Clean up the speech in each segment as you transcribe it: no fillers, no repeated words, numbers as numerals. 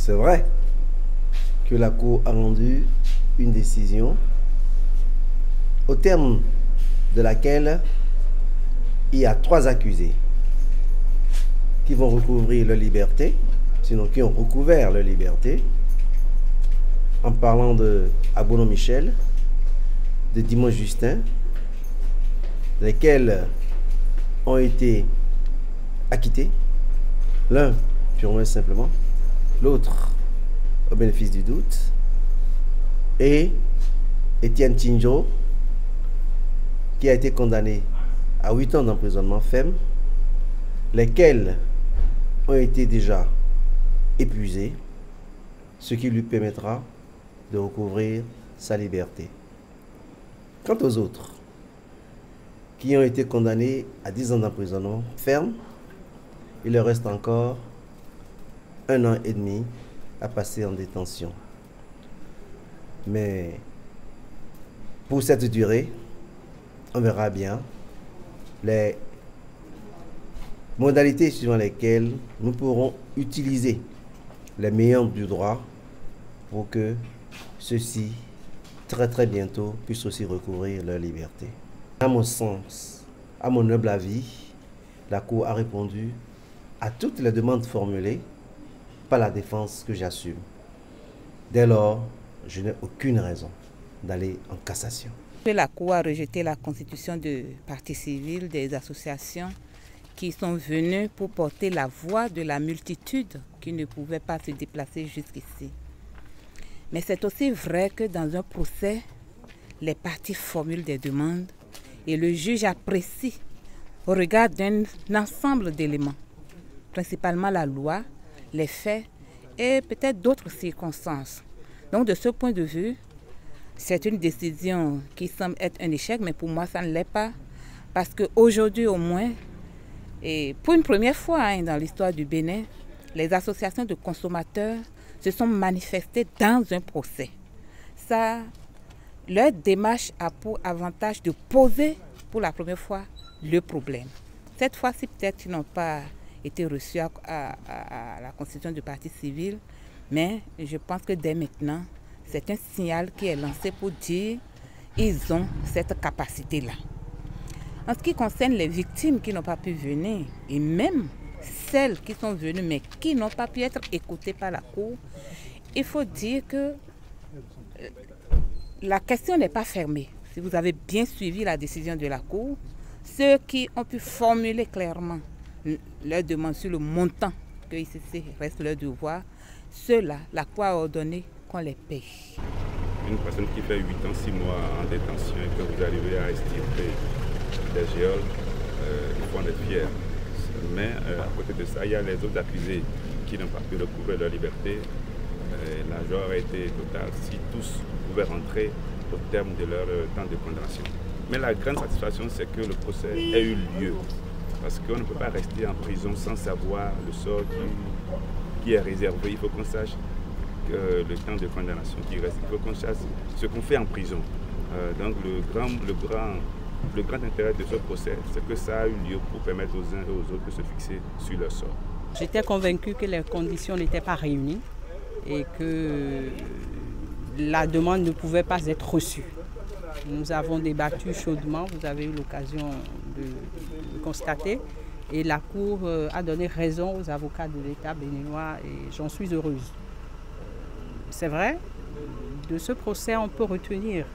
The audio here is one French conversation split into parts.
C'est vrai que la Cour a rendu une décision au terme de laquelle il y a 3 accusés qui vont recouvrir leur liberté, sinon qui ont recouvert leur liberté, en parlant de Abono Michel, de Dimanche Justin, lesquels ont été acquittés, l'un purement et simplement, l'autre au bénéfice du doute, et Étienne Tinjo, qui a été condamné à 8 ans d'emprisonnement ferme, lesquels ont été déjà épuisés, ce qui lui permettra de recouvrir sa liberté. Quant aux autres, qui ont été condamnés à 10 ans d'emprisonnement ferme, il leur reste encore 1 an et demi à passer en détention. Mais pour cette durée, on verra bien les modalités suivant lesquelles nous pourrons utiliser les meilleurs du droit pour que ceux-ci, très bientôt, puissent aussi recouvrir leur liberté. À mon sens, à mon humble avis, la Cour a répondu à toutes les demandes formulées par la défense que j'assume. Dès lors, je n'ai aucune raison d'aller en cassation. La Cour a rejeté la constitution de partie civile des associations qui sont venues pour porter la voix de la multitude qui ne pouvait pas se déplacer jusqu'ici. Mais c'est aussi vrai que dans un procès, les parties formulent des demandes et le juge apprécie au regard d'un ensemble d'éléments, principalement la loi, les faits et peut-être d'autres circonstances. Donc de ce point de vue, c'est une décision qui semble être un échec, mais pour moi ça ne l'est pas. Parce qu'aujourd'hui au moins, et pour une première fois dans l'histoire du Bénin, les associations de consommateurs se sont manifestées dans un procès. Ça, leur démarche a pour avantage de poser pour la première fois le problème. Cette fois-ci, peut-être qu'ils n'ont pas été reçus à la constitution du parti civil, mais je pense que dès maintenant, c'est un signal qui est lancé pour dire qu'ils ont cette capacité-là. En ce qui concerne les victimes qui n'ont pas pu venir, et même celles qui sont venues mais qui n'ont pas pu être écoutées par la Cour, il faut dire que la question n'est pas fermée. Si vous avez bien suivi la décision de la Cour, ceux qui ont pu formuler clairement leur demande sur le montant que ICC reste leur devoir, ceux-là, la Cour a ordonné qu'on les paye. Une personne qui fait 8 ans, 6 mois en détention et que vous arrivez à extirper des géoles, il faut en être fier. Mais à côté de ça, il y a les autres accusés qui n'ont pas pu recouvrer leur liberté. La joie aurait été totale si tous pouvaient rentrer au terme de leur temps de condamnation. Mais la grande satisfaction, c'est que le procès ait eu lieu. Parce qu'on ne peut pas rester en prison sans savoir le sort qui est réservé. Il faut qu'on sache le temps de condamnation qui reste. Il faut qu'on sache ce qu'on fait en prison. Donc le grand intérêt de ce procès, c'est que ça a eu lieu pour permettre aux uns et aux autres de se fixer sur leur sort. J'étais convaincue que les conditions n'étaient pas réunies et que la demande ne pouvait pas être reçue. Nous avons débattu chaudement, vous avez eu l'occasion de constater, et la Cour a donné raison aux avocats de l'État béninois et j'en suis heureuse. C'est vrai, de ce procès on peut retenir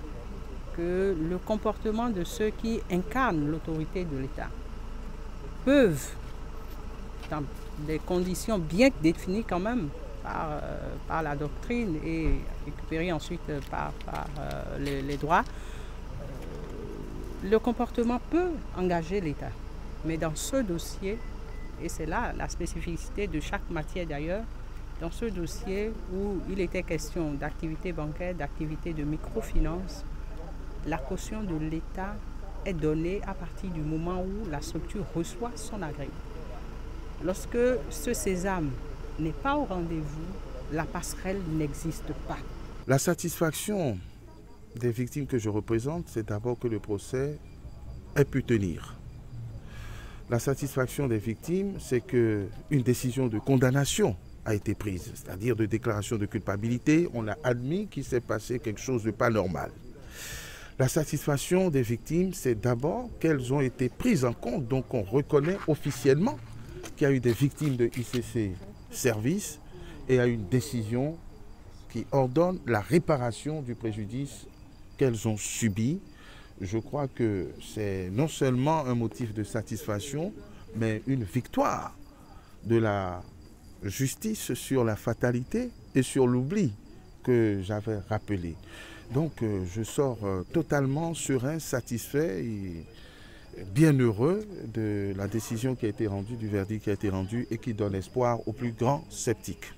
que le comportement de ceux qui incarnent l'autorité de l'État peuvent, dans des conditions bien définies quand même par la doctrine et récupérées ensuite par les droits, le comportement peut engager l'État. Mais dans ce dossier, et c'est là la spécificité de chaque matière d'ailleurs, dans ce dossier où il était question d'activité bancaire, d'activité de microfinance, la caution de l'État est donnée à partir du moment où la structure reçoit son agrément. Lorsque ce sésame n'est pas au rendez-vous, la passerelle n'existe pas. La satisfaction des victimes que je représente, c'est d'abord que le procès ait pu tenir. La satisfaction des victimes, c'est qu'une décision de condamnation a été prise, c'est-à-dire de déclaration de culpabilité. On a admis qu'il s'est passé quelque chose de pas normal. La satisfaction des victimes, c'est d'abord qu'elles ont été prises en compte. Donc on reconnaît officiellement qu'il y a eu des victimes de ICC Service et il y a une décision qui ordonne la réparation du préjudice qu'elles ont subi. Je crois que c'est non seulement un motif de satisfaction, mais une victoire de la justice sur la fatalité et sur l'oubli que j'avais rappelé. Donc je sors totalement serein, satisfait et bien heureux de la décision qui a été rendue, du verdict qui a été rendu et qui donne espoir aux plus grands sceptiques.